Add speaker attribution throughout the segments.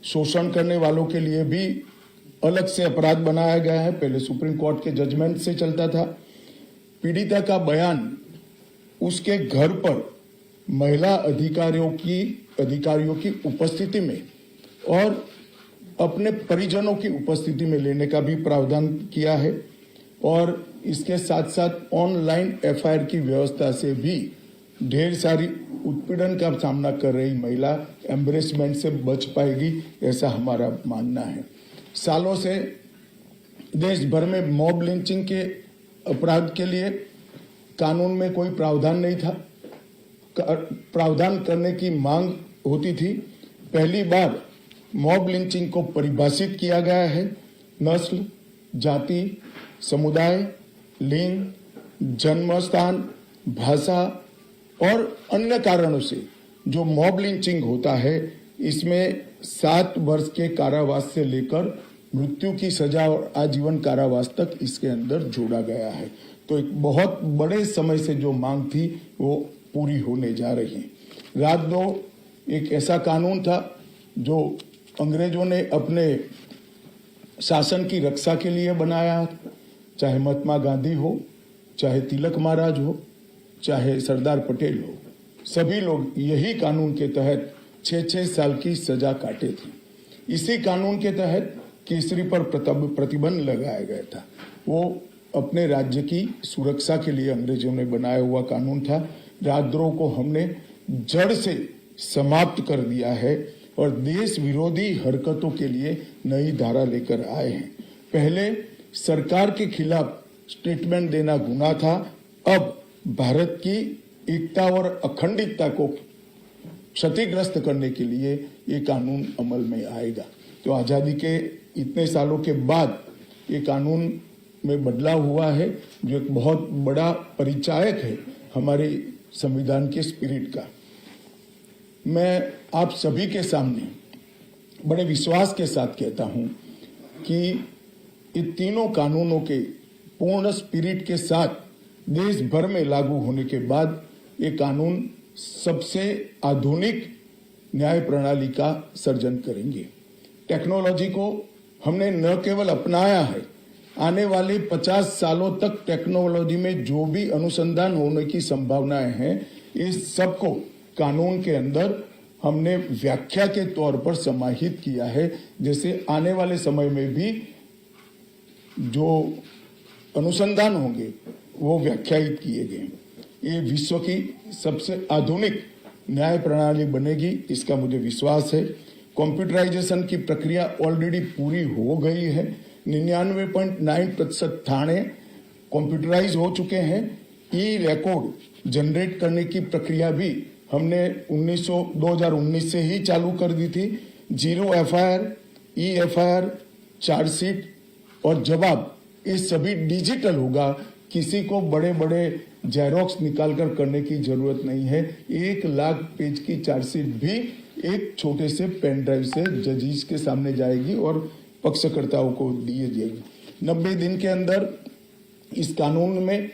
Speaker 1: शोषण करने वालों के लिए भी अलग से अपराध बनाया गया है। पहले सुप्रीम कोर्ट के जजमेंट से चलता था। पीड़िता का बयान उसके घर पर महिला अधिकारियों की उपस्थिति में और अपने परिजनों की उपस्थिति में लेने का भी प्रावधान किया है और इसके साथ साथ ऑनलाइन एफआईआर की व्यवस्था से भी ढेर सारी उत्पीड़न का सामना कर रही महिला एम्बरेसमेंट से बच पाएगी, ऐसा हमारा मानना है। सालों से देश भर में मॉब लिंचिंग के अपराध के लिए कानून में कोई प्रावधान नहीं था। प्रावधान करने की मांग होती थी। पहली बार मॉब लिंचिंग को परिभाषित किया गया है। नस्ल, जाति, समुदाय, लिंग, जन्म स्थान, भाषा और अन्य कारणों से जो मॉब लिंचिंग होता है, इसमें 7 वर्ष के कारावास से लेकर मृत्यु की सजा और आजीवन कारावास तक इसके अंदर जोड़ा गया है। तो एक बहुत बड़े समय से जो मांग थी वो पूरी होने जा रही है। राजद्रोह 2 एक ऐसा कानून था जो अंग्रेजों ने अपने शासन की रक्षा के लिए बनाया। चाहे महात्मा गांधी हो, चाहे तिलक महाराज हो, चाहे सरदार पटेल हो, सभी लोग यही कानून के तहत 6-6 साल की सजा काटे थे। इसी कानून के तहत केसरी पर प्रतिबंध लगाया गया था। वो अपने राज्य की सुरक्षा के लिए अंग्रेजों ने बनाया हुआ कानून था। राजद्रोह को हमने जड़ से समाप्त कर दिया है और देश विरोधी हरकतों के लिए नई धारा लेकर आए हैं। पहले सरकार के खिलाफ स्टेटमेंट देना गुनाह था, अब भारत की एकता और अखंडितता को क्षतिग्रस्त करने के लिए ये कानून अमल में आएगा। तो आजादी के इतने सालों के बाद ये कानून में बदलाव हुआ है, जो एक बहुत बड़ा परिचायक है हमारे संविधान के स्पिरिट का। मैं आप सभी के सामने बड़े विश्वास के साथ कहता हूं कि इन तीनों कानूनों के पूर्ण स्पिरिट के साथ देश भर में लागू होने के बाद ये कानून सबसे आधुनिक न्याय प्रणाली का सर्जन करेंगे। टेक्नोलॉजी को हमने न केवल अपनाया है, आने वाले 50 सालों तक टेक्नोलॉजी में जो भी अनुसंधान होने की संभावनाएं हैं, इस सबको कानून के अंदर हमने व्याख्या के तौर पर समाहित किया है। जैसे आने वाले समय में भी जो अनुसंधान होंगे वो व्याख्यायित किए गए। ये विश्व की सबसे आधुनिक न्याय प्रणाली बनेगी, इसका मुझे विश्वास है। कंप्यूटराइजेशन की प्रक्रिया ऑलरेडी पूरी हो गई है। 99.9% थाने कंप्यूटराइज हो चुके हैं। ई रिकॉर्ड जनरेट करने की प्रक्रिया भी हमने 2019 से ही चालू कर दी थी। 0 एफआईआर, ई एफआईआर, चार्जशीट और जवाब, ये सभी डिजिटल होगा। किसी को बड़े बड़े जेरोक्स निकालकर करने की जरूरत नहीं है। 1 लाख पेज की चार्जशीट भी एक छोटे से पेन ड्राइव से जजेस के सामने जाएगी और पक्षकर्ताओं को दी जाएगी। 90 दिन के अंदर इस कानून में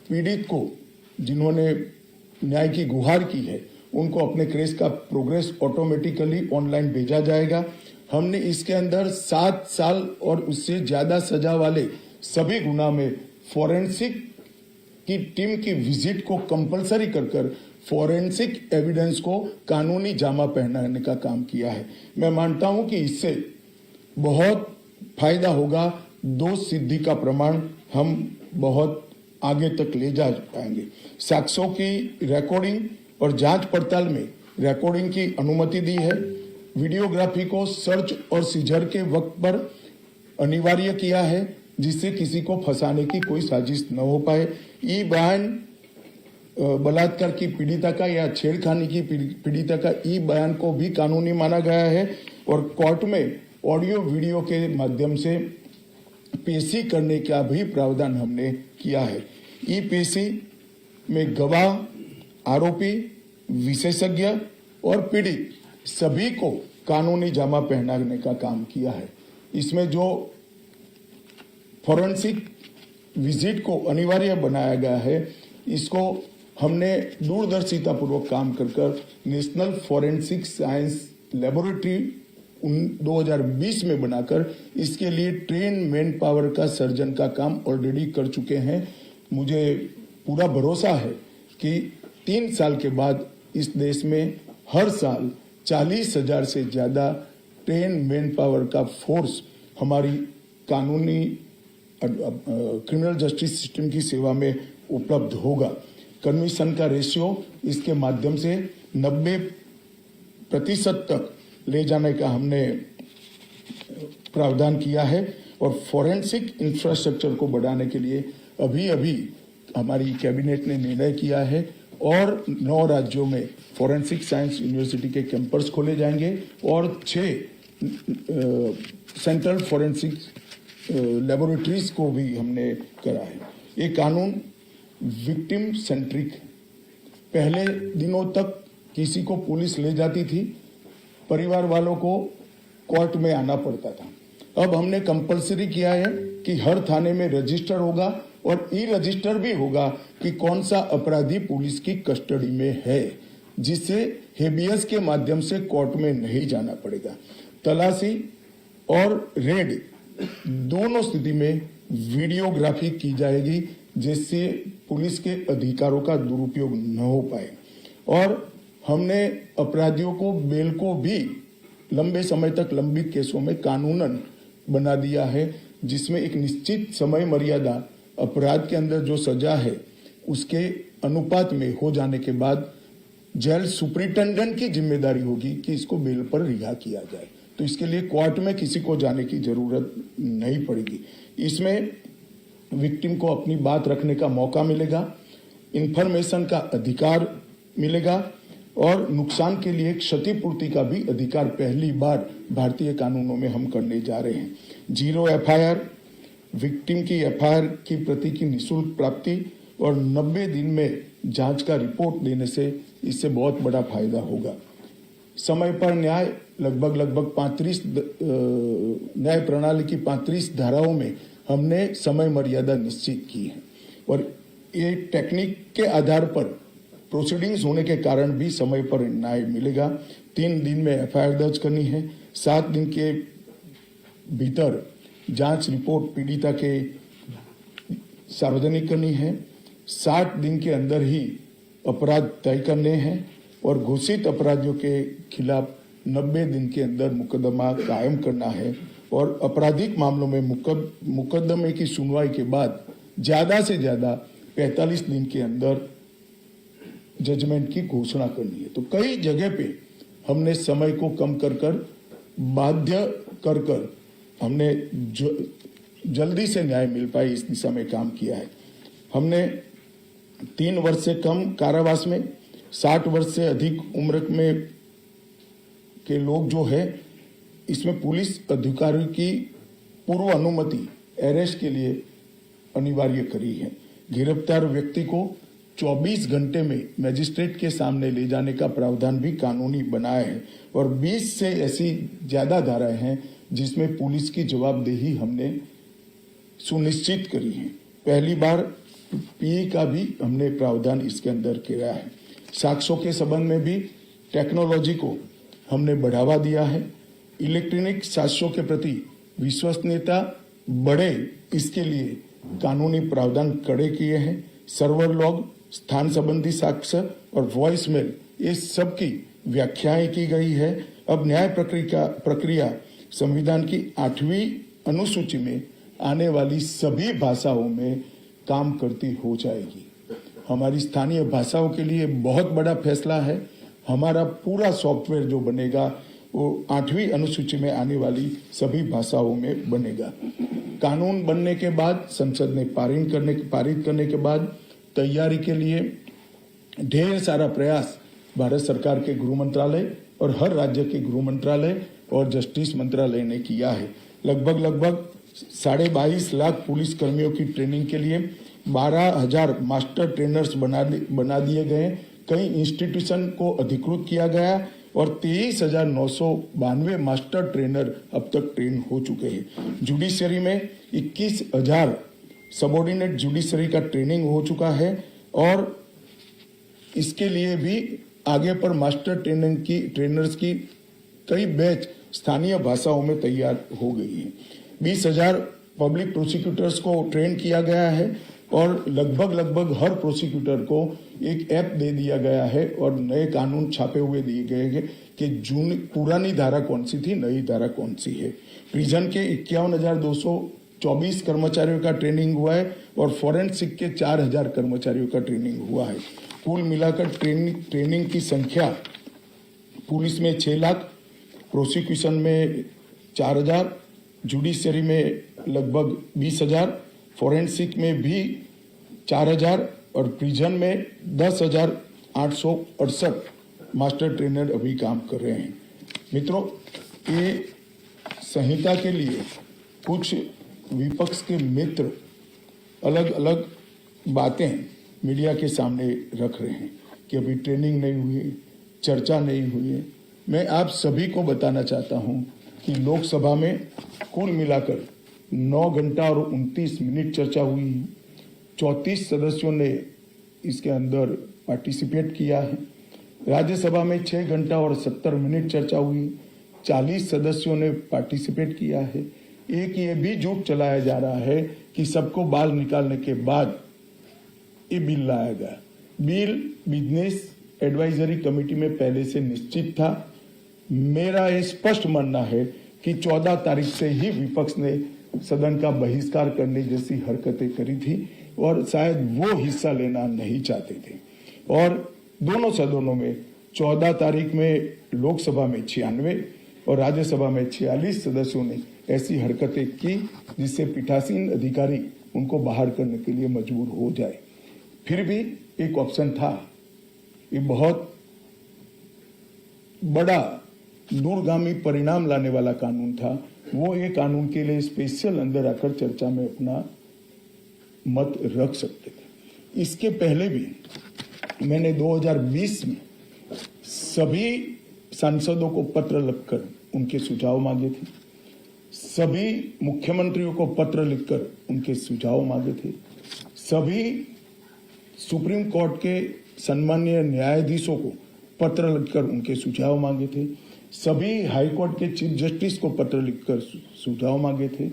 Speaker 1: पीड़ित को, जिन्होंने न्याय की गुहार की है, उनको अपने केस का प्रोग्रेस ऑटोमेटिकली ऑनलाइन भेजा जाएगा। हमने इसके अंदर 7 साल और उससे ज्यादा सजा वाले सभी गुना में फॉरेंसिक की टीम की विजिट को कंपलसरी कर फॉरेंसिक एविडेंस को कानूनी जामा पहनाने का काम किया है। मैं मानता हूं कि इससे बहुत फायदा होगा। दोष सिद्धि का प्रमाण हम बहुत आगे तक ले जा पाएंगे। साक्ष्यों की रिकॉर्डिंग और जांच पड़ताल में रिकॉर्डिंग की अनुमति दी है। वीडियोग्राफी को सर्च और सीजर के वक्त पर अनिवार्य किया है, जिससे किसी को फंसाने की कोई साजिश न हो पाए। ई बयान बलात्कार की पीड़िता का या छेड़खानी की पीड़िता का ई बयान को भी कानूनी माना गया है और कोर्ट में ऑडियो वीडियो के माध्यम से पेशी करने का भी प्रावधान हमने किया है। ई पेशी में गवाह, आरोपी, विशेषज्ञ और पीड़ित सभी को कानूनी जामा पहनाने का काम किया है। इसमें जो फॉरेंसिक विजिट को अनिवार्य बनाया गया है, इसको हमने दूरदर्शिता पूर्वक काम कर नेशनल फॉरेंसिक साइंस लेबोरेटरी 2020 में बनाकर इसके लिए ट्रेन मैन पावर का सर्जन का काम ऑलरेडी कर चुके हैं। मुझे पूरा भरोसा है कि 3 साल के बाद इस देश में हर साल 40,000 से ज्यादा ट्रेन मैन पावर का फोर्स हमारी कानूनी क्रिमिनल जस्टिस सिस्टम की सेवा में उपलब्ध होगा। कमीशन का रेशियो इसके माध्यम से 90% तक ले जाने का हमने प्रावधान किया है और फॉरेंसिक इंफ्रास्ट्रक्चर को बढ़ाने के लिए अभी हमारी कैबिनेट ने निर्णय किया है और 9 राज्यों में फॉरेंसिक साइंस यूनिवर्सिटी के कैंपस खोले जाएंगे और 6 सेंट्रल फॉरेंसिक लेबोरेटरीज को भी हमने करा है। ये कानून विक्टिम सेंट्रिक है। पहले दिनों तक किसी को पुलिस ले जाती थी, परिवार वालों को कोर्ट में आना पड़ता था। अब हमने कंपलसरी किया है कि हर थाने में रजिस्टर होगा और ई रजिस्टर भी होगा कि कौन सा अपराधी पुलिस की कस्टडी में है, जिससे हेबियस के माध्यम से कोर्ट में नहीं जाना पड़ेगा। तलाशी और रेड दोनों स्थिति में वीडियोग्राफी की जाएगी, जिससे पुलिस के अधिकारों का दुरुपयोग न हो पाए। और हमने अपराधियों को बेल को भी लंबे समय तक लंबित केसों में कानूनन बना दिया है, जिसमें एक निश्चित समय मर्यादा अपराध के अंदर जो सजा है उसके अनुपात में हो जाने के बाद जेल सुपरिटेंडेंट की जिम्मेदारी होगी कि इसको बेल पर रिहा किया जाए। तो इसके लिए कोर्ट में किसी को जाने की जरूरत नहीं पड़ेगी। इसमें विक्टिम को अपनी बात रखने का मौका मिलेगा, इंफॉर्मेशन का अधिकार मिलेगा और नुकसान के लिए क्षतिपूर्ति का भी अधिकार पहली बार भारतीय कानूनों में हम करने जा रहे हैं। 0 FIR, विक्टिम की FIR की प्रति की निःशुल्क प्राप्ति और 90 दिन में जांच का रिपोर्ट देने से इससे बहुत बड़ा फायदा होगा। समय पर न्याय लगभग 35 न्याय प्रणाली की 35 धाराओं में हमने समय मर्यादा निश्चित की है और ये टेक्निक के आधार पर प्रोसीडिंग्स होने के कारण भी समय पर न्याय मिलेगा। 3 दिन में FIR दर्ज करनी है, 7 दिन के भीतर जांच रिपोर्ट पीड़िता के सार्वजनिक करनी है, 60 दिन के अंदर ही अपराध तय करने हैं और घोषित अपराधियों के खिलाफ 90 दिन के अंदर मुकदमा कायम करना है और आपराधिक मामलों में मुकदमे की सुनवाई के बाद ज्यादा से ज्यादा 45 दिन के अंदर जजमेंट की घोषणा करनी है। तो कई जगह पे हमने समय को कम कर बाध्य कर हमने जल्दी से न्याय मिल पाए इस दिशा में काम किया है। हमने 3 वर्ष से कम कारावास में 60 वर्ष से अधिक उम्र में के लोग जो है, इसमें पुलिस अधिकारियों की पूर्व अनुमति अरेस्ट के लिए अनिवार्य करी है। गिरफ्तार व्यक्ति को 24 घंटे में मजिस्ट्रेट के सामने ले जाने का प्रावधान भी कानूनी बनाया है और 20 से ऐसी ज्यादा धाराएं हैं जिसमें पुलिस की जवाबदेही हमने सुनिश्चित करी है। पहली बार पीए का भी हमने प्रावधान इसके अंदर किया है। साक्ष्यों के संबंध में भी टेक्नोलॉजी को हमने बढ़ावा दिया है। इलेक्ट्रॉनिक साक्ष्यों के प्रति विश्वसनीयता बढ़े, इसके लिए कानूनी प्रावधान कड़े किए हैं। सर्वर लॉग, स्थान संबंधी साक्ष्य और वॉइस मेल, ये सब की व्याख्याएं की गई है। अब न्याय प्रक्रिया संविधान की 8वीं अनुसूची में आने वाली सभी भाषाओं में काम करती हो जाएगी। हमारी स्थानीय भाषाओं के लिए बहुत बड़ा फैसला है। हमारा पूरा सॉफ्टवेयर जो बनेगा वो 8वीं अनुसूची में आने वाली सभी भाषाओं में बनेगा। कानून बनने के बाद संसद ने पारित करने के बाद तैयारी के लिए ढेर सारा प्रयास भारत सरकार के गृह मंत्रालय और हर राज्य के गृह मंत्रालय और जस्टिस मंत्रालय ने किया है। लगभग 22.5 लाख पुलिस कर्मियों की ट्रेनिंग के लिए 12,000 मास्टर ट्रेनर्स बना दिए गए। कई इंस्टीट्यूशन को अधिकृत किया गया और 23,992 मास्टर ट्रेनर अब तक ट्रेन हो चुके हैं। जुडिशरी में 21,000 सबऑर्डिनेट जुडिशरी का ट्रेनिंग हो चुका है और इसके लिए भी आगे पर मास्टर ट्रेनर्स की कई बैच स्थानीय भाषाओं में तैयार हो गई है। 20,000 पब्लिक प्रोसिक्यूटर्स को ट्रेन किया गया है और लगभग हर प्रोसिक्यूटर को एक ऐप दे दिया गया है और नए कानून छापे हुए दिए गए हैं कि पुरानी धारा कौन सी थी, नई धारा कौन सी है। प्रिजन के 51,224 कर्मचारियों का ट्रेनिंग हुआ है और फॉरेंसिक के 4,000 कर्मचारियों का ट्रेनिंग हुआ है। कुल मिलाकर ट्रेनिंग की संख्या पुलिस में 6 लाख, प्रोसिक्यूशन में 4,000, जुडिशरी में लगभग 20,000, फॉरेंसिक में भी 4,000 और प्रिजन में 10,868 मास्टर ट्रेनर अभी काम कर रहे हैं। मित्रों, ये संहिता के लिए कुछ विपक्ष के मित्र अलग अलग बातें मीडिया के सामने रख रहे हैं कि अभी ट्रेनिंग नहीं हुई, चर्चा नहीं हुई है। मैं आप सभी को बताना चाहता हूं कि लोकसभा में कुल मिलाकर 9 घंटा और 29 मिनट चर्चा हुई है। 34 सदस्यों ने इसके अंदर पार्टिसिपेट किया है। राज्यसभा में 6 घंटा और 70 मिनट चर्चा हुई, 40 सदस्यों ने पार्टिसिपेट किया है। एक ये भी झूठ चलाया जा रहा है कि सबको बाल निकालने के बाद ये बिल लाया गया। बिल बिजनेस एडवाइजरी कमेटी में पहले से निश्चित था। मेरा ये स्पष्ट मानना है कि 14 तारीख से ही विपक्ष ने सदन का बहिष्कार करने जैसी हरकतें करी थी और शायद वो हिस्सा लेना नहीं चाहते थे। और दोनों सदनों में 14 तारीख में लोकसभा में 96 और राज्यसभा में 46 सदस्यों ने ऐसी हरकतें की जिससे पीठासीन अधिकारी उनको बाहर करने के लिए मजबूर हो जाए। फिर भी एक ऑप्शन था। ये बहुत बड़ा दूरगामी परिणाम लाने वाला कानून था। वो ये कानून के लिए स्पेशल अंदर आकर चर्चा में अपना मत रख सकते थे। इसके पहले भी मैंने 2020 में सभी सांसदों को पत्र लिखकर उनके सुझाव मांगे थे। सभी मुख्यमंत्रियों को पत्र लिखकर उनके सुझाव मांगे थे। सभी सुप्रीम कोर्ट के सम्मानीय न्यायाधीशों को पत्र लिखकर उनके सुझाव मांगे थे। सभी हाई कोर्ट के चीफ जस्टिस को पत्र लिखकर सुझाव मांगे थे।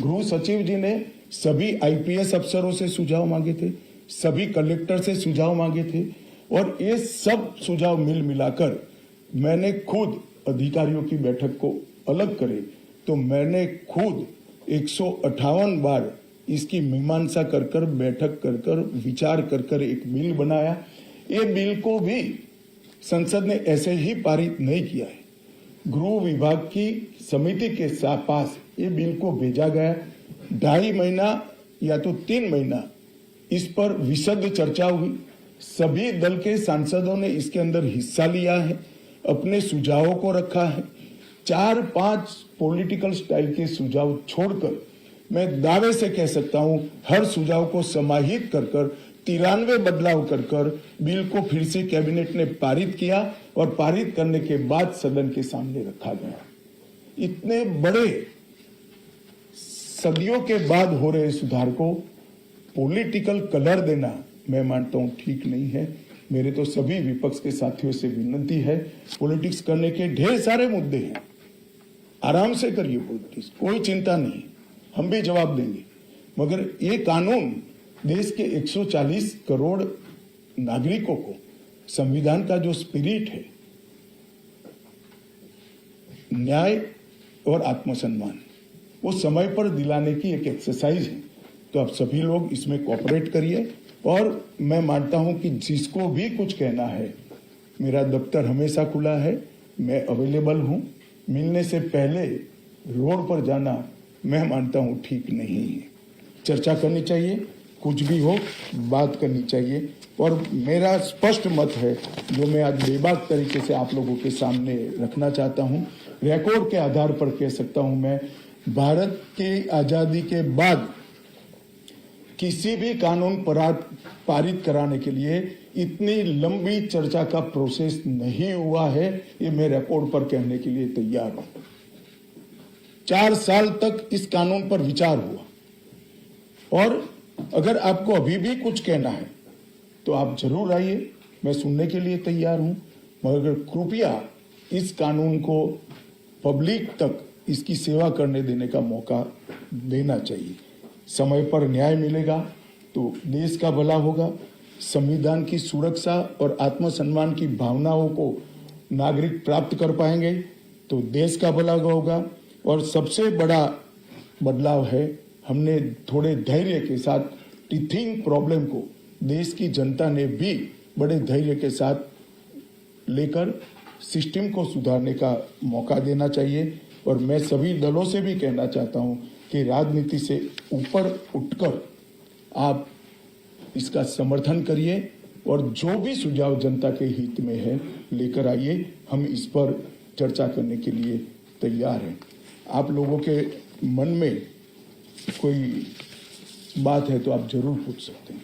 Speaker 1: गृह सचिव जी ने सभी आईपीएस अफसरों से सुझाव मांगे थे, सभी कलेक्टर से सुझाव मांगे थे और ये सब सुझाव मिलाकर मैंने खुद अधिकारियों की बैठक को अलग करे तो मैंने खुद 158 बार इसकी मीमांसा कर बैठक कर विचार कर एक बिल बनाया। ये बिल को भी संसद ने ऐसे ही पारित नहीं किया है। गृह विभाग की समिति के पास ये बिल को भेजा गया। 2.5 महीना या तो 3 महीना इस पर विशद चर्चा हुई। सभी दल के सांसदों ने इसके अंदर हिस्सा लिया है, अपने सुझावों को रखा है। 4-5 पॉलिटिकल स्टाइल के सुझाव छोड़कर मैं दावे से कह सकता हूं हर सुझाव को समाहित कर 93 बदलाव कर बिल को फिर से कैबिनेट ने पारित किया और पारित करने के बाद सदन के सामने रखा गया। इतने बड़े सदियों के बाद हो रहे सुधार को पॉलिटिकल कलर देना मैं मानता हूं ठीक नहीं है। मेरे तो सभी विपक्ष के साथियों से विनती है, पॉलिटिक्स करने के ढेर सारे मुद्दे हैं, आराम से करिए पॉलिटिक्स, कोई चिंता नहीं, हम भी जवाब देंगे। मगर ये कानून देश के 140 करोड़ नागरिकों को संविधान का जो स्पिरिट है, न्याय और आत्मसम्मान, वो समय पर दिलाने की एक एक्सरसाइज है। तो आप सभी लोग इसमें कोऑपरेट करिए और मैं मानता हूं कि जिसको भी कुछ कहना है, मेरा दफ्तर हमेशा खुला है, मैं अवेलेबल हूं। मिलने से पहले रोड पर जाना मैं मानता हूं ठीक नहीं है। चर्चा करनी चाहिए, कुछ भी हो बात करनी चाहिए। और मेरा स्पष्ट मत है जो मैं आज बेबाक तरीके से आप लोगों के सामने रखना चाहता हूं, रिकॉर्ड के आधार पर कह सकता हूं मैं, भारत की आजादी के बाद किसी भी कानून पारित कराने के लिए इतनी लंबी चर्चा का प्रोसेस नहीं हुआ है। ये मैं रिकॉर्ड पर कहने के लिए तैयार हूं। 4 साल तक इस कानून पर विचार हुआ और अगर आपको अभी भी कुछ कहना है तो आप जरूर आइए, मैं सुनने के लिए तैयार हूं। मगर कृपया इस कानून को पब्लिक तक इसकी सेवा करने देने का मौका देना चाहिए। समय पर न्याय मिलेगा तो देश का भला होगा। संविधान की सुरक्षा और आत्मसम्मान की भावनाओं को नागरिक प्राप्त कर पाएंगे तो देश का भला होगा। और सबसे बड़ा बदलाव है, हमने थोड़े धैर्य के साथ टीथिंग प्रॉब्लम को देश की जनता ने भी बड़े धैर्य के साथ लेकर सिस्टम को सुधारने का मौका देना चाहिए। और मैं सभी दलों से भी कहना चाहता हूं कि राजनीति से ऊपर उठकर आप इसका समर्थन करिए और जो भी सुझाव जनता के हित में है लेकर आइए। हम इस पर चर्चा करने के लिए तैयार हैं। आप लोगों के मन में कोई बात है तो आप जरूर पूछ सकते हैं।